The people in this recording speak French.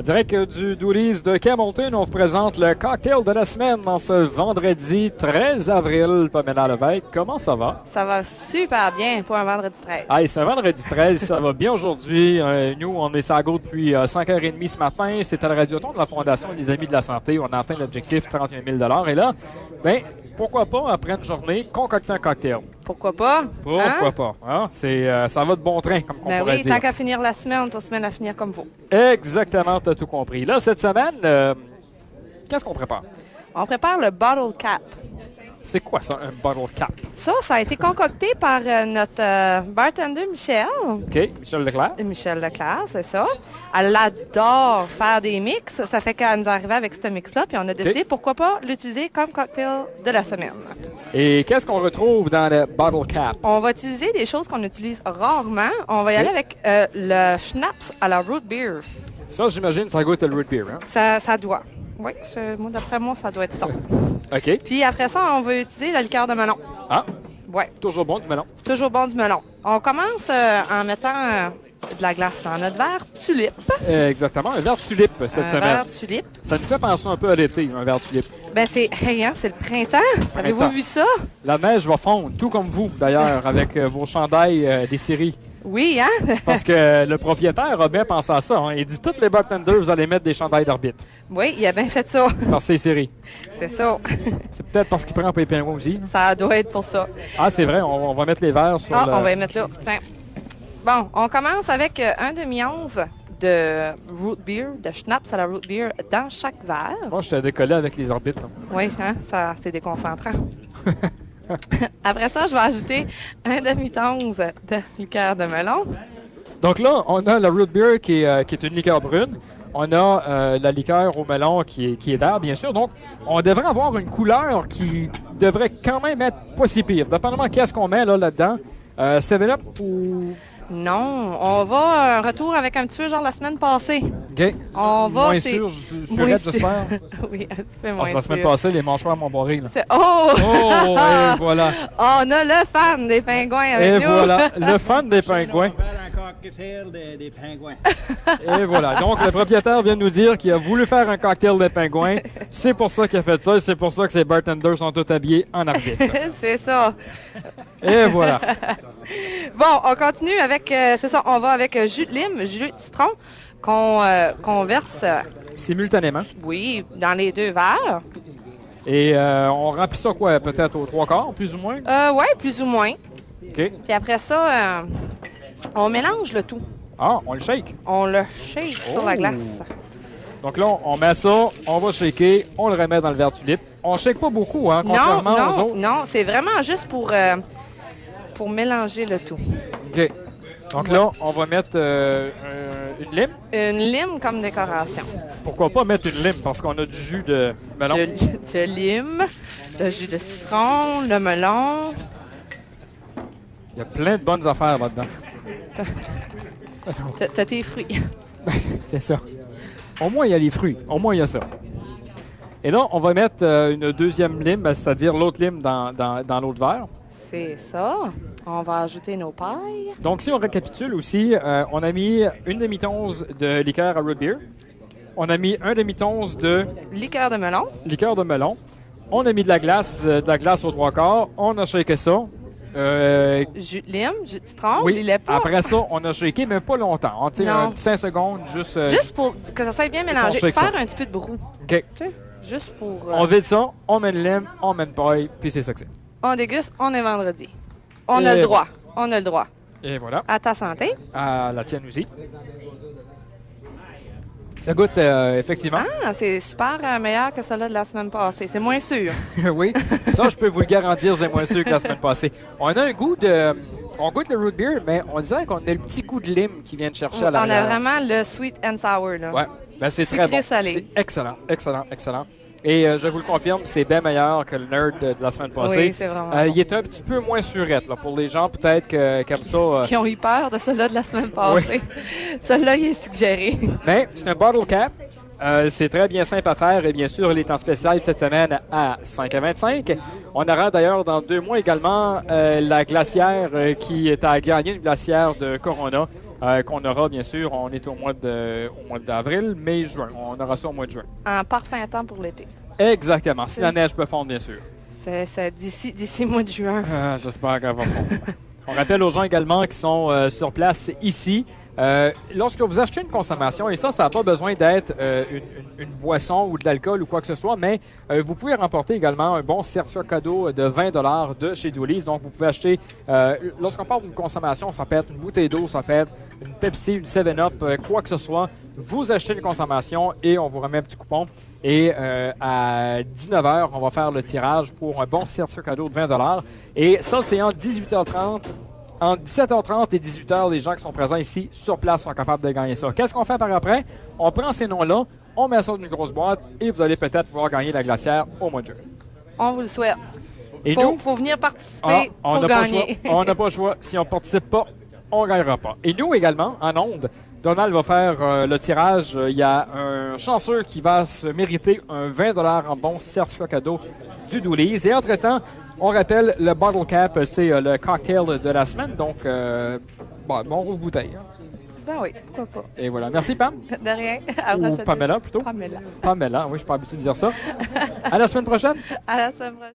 Direct du Doolies de Campbellton, on vous présente le cocktail de la semaine dans ce vendredi 13 avril. Pamela Levesque, comment ça va? Ça va super bien pour un vendredi 13. Hey, c'est un vendredi 13, ça va bien aujourd'hui. Nous, on est sur la go depuis 5h30 ce matin. C'est à la Radioton de la Fondation des Amis de la Santé. On a atteint l'objectif 31 000 $. Et là, ben, pourquoi pas, après une journée, concocter un cocktail? Pourquoi pas? Pourquoi pas? Hein? Ça va de bon train, comme on pourrait Oui, dire. tant qu'à finir la semaine, ta semaine à finir comme vous. Exactement, tu as tout compris. Là, cette semaine, qu'est-ce qu'on prépare? On prépare le bottle cap. C'est quoi ça, un bottle cap? Ça a été concocté par notre bartender Michel. OK, Michel Leclerc. Michel Leclerc, c'est ça. Elle adore faire des mix. Ça fait qu'elle nous est arrivée avec ce mix-là, puis on a décidé, pourquoi pas, l'utiliser comme cocktail de la semaine. Et qu'est-ce qu'on retrouve dans le bottle cap? On va utiliser des choses qu'on utilise rarement. On va y aller avec le schnapps à la root beer. Ça, j'imagine, ça goûte le root beer, hein? Ça doit. Oui, d'après moi, ça doit être ça. OK. Puis après ça, on va utiliser la liqueur de melon. Ah, Oui, toujours bon du melon. toujours bon du melon. On commence en mettant de la glace dans notre verre tulipe. Exactement, un verre de tulipe cette Un semaine. verre tulipe. Ça nous fait penser un peu à l'été, un verre de tulipe. Ben c'est c'est le printemps. Avez-vous vu ça? La neige va fondre, tout comme vous, d'ailleurs, avec vos chandails des séries. Oui, hein? Parce que le propriétaire a bien pensé à ça. Hein. Il dit, tous les bartenders, vous allez mettre des chandails d'arbitre. Oui, il a bien fait ça. Par ces séries. C'est ça. C'est peut-être parce qu'il prend pour les pingouins aussi. Ça doit être pour ça. Ah, c'est vrai, on va mettre les verres sur le... On va les mettre là. Tiens. Bon, on commence avec un demi-once de root beer, de schnapps à la root beer dans chaque verre. Moi, je t'ai décollé avec les orbites. Là. Oui, hein? Ça, c'est déconcentrant. Après ça, je vais ajouter un demi-once de liqueur de melon. Donc là, on a la root beer qui est une liqueur brune. On a la liqueur au melon qui est d'air, bien sûr. Donc, on devrait avoir une couleur qui devrait quand même être pas si pire. Dépendamment qu'est-ce qu'on met là-dedans. 7-Up ou... Non, on va un retour avec un petit peu genre la semaine passée. OK. On va, moins c'est... sûr, moins surette, j'espère. Oui, un petit peu moins Parce que la semaine sûr. passée, les mâchoires m'ont barré. Là. Oh! Oh, et voilà. On a le fan des pingouins avec Et nous. voilà, le fan des pingouins. Faire un cocktail des pingouins. Et voilà. Donc, le propriétaire vient de nous dire qu'il a voulu faire un cocktail des pingouins. C'est pour ça qu'il a fait ça et c'est pour ça que ses bartenders sont tous habillés en arbitre. C'est ça. Et voilà. Bon, on continue avec, c'est ça, on va avec jus de lime, jus de citron qu'on verse, Simultanément. oui, dans les deux verres. Et on remplit ça quoi? Peut-être aux 3/4, plus ou moins? Oui, plus ou moins. OK. Puis après ça, on mélange le tout. Ah, on le shake. On le shake sur la glace. Donc là, on met ça, on va shaker, on le remet dans le verre tulipe. On shake pas beaucoup, hein, contrairement aux autres. Non, c'est vraiment juste pour mélanger le tout. OK. Donc là, on va mettre une lime. Une lime comme décoration. Pourquoi pas mettre une lime? Parce qu'on a du jus de melon. De lime, de jus de citron, le melon. Il y a plein de bonnes affaires là-dedans. T'as tes fruits. Ben, c'est ça. Au moins, il y a les fruits. Au moins, il y a ça. Et là, on va mettre une deuxième lime, c'est-à-dire l'autre lime dans l'autre verre. C'est ça. On va ajouter nos pailles. Donc, si on récapitule aussi, on a mis une demi-once de liqueur à root beer. On a mis un demi-once de Liqueur de melon. liqueur de melon. On a mis de la glace aux 3/4. On a shaké ça. Jus de lime, jus de citron. Oui, Les lait pas. après ça, on a shaké, mais pas longtemps. On tire Non. 5 secondes, juste... Juste pour que ça soit bien mélangé. shake Faire ça. un petit peu de brou. OK. Tu sais, juste pour... On vide ça, on met une lime, on met une paille, puis c'est ça que c'est. on déguste, on est vendredi. On a Et le droit. On a le droit. Et voilà. À ta santé. À la tienne aussi. Ça goûte effectivement. Ah, c'est super meilleur que celle-là de la semaine passée. C'est moins sûr. Oui, ça, je peux vous le garantir, c'est moins sûr que la semaine passée. On a un goût de... On goûte le root beer, mais on dirait qu'on a le petit goût de lime qui vient de chercher à On a l'arrière. vraiment le sweet and sour, là. Ouais, ben, c'est très Sucré bon. salé. C'est excellent, excellent, excellent. Et je vous le confirme, c'est bien meilleur que le nerd de la semaine passée. Oui, c'est vraiment bon. Il est un petit peu moins surette, là, pour les gens peut-être qui aiment ça. Qui ont eu peur de celle-là de la semaine passée. Celle-là, il est suggéré. Mais c'est un bottle cap. C'est très bien simple à faire et bien sûr, il est en spécial cette semaine à 5,25 $. On aura d'ailleurs dans 2 mois également la glacière qui est à gagner, une glacière de Corona qu'on aura, bien sûr. On est au mois d'avril, mai, juin. On aura ça au mois de juin. En parfait temps pour l'été. Exactement. Si la neige peut fondre, bien sûr. C'est d'ici le mois de juin. J'espère qu'elle va fondre. On rappelle aux gens également qui sont sur place ici, lorsque vous achetez une consommation, et ça n'a pas besoin d'être une boisson ou de l'alcool ou quoi que ce soit, mais vous pouvez remporter également un bon certificat cadeau de 20 $ de chez Dooley's. Donc, vous pouvez acheter, lorsqu'on parle d'une consommation, ça peut être une bouteille d'eau, ça peut être une Pepsi, une 7-Up, quoi que ce soit. Vous achetez une consommation et on vous remet un petit coupon. Et à 19h, on va faire le tirage pour un bon certificat cadeau de 20 $. Et ça, c'est en 18h30. Entre 17h30 et 18h, les gens qui sont présents ici sur place sont capables de gagner ça. Qu'est-ce qu'on fait par après? On prend ces noms-là, on met ça dans une grosse boîte et vous allez peut-être pouvoir gagner la glacière au mois de juin. On vous le souhaite. Et faut venir participer pour gagner. On n'a pas le choix. Si on ne participe pas, on ne gagnera pas. Et nous également, en ondes, Donald va faire le tirage. Il y a un chanceux qui va se mériter un 20 $ en bon certificat cadeau du Dooley's. Et entre-temps, on rappelle, le Bottle Cap, c'est le cocktail de la semaine. Donc, bon rouvre bouteille. Ben oui, pourquoi pas. Et voilà. Merci, Pam. De rien. Ou Pamela, plutôt. Pamela. Pamela, oui, je suis pas habitué de dire ça. À la semaine prochaine. À la semaine prochaine.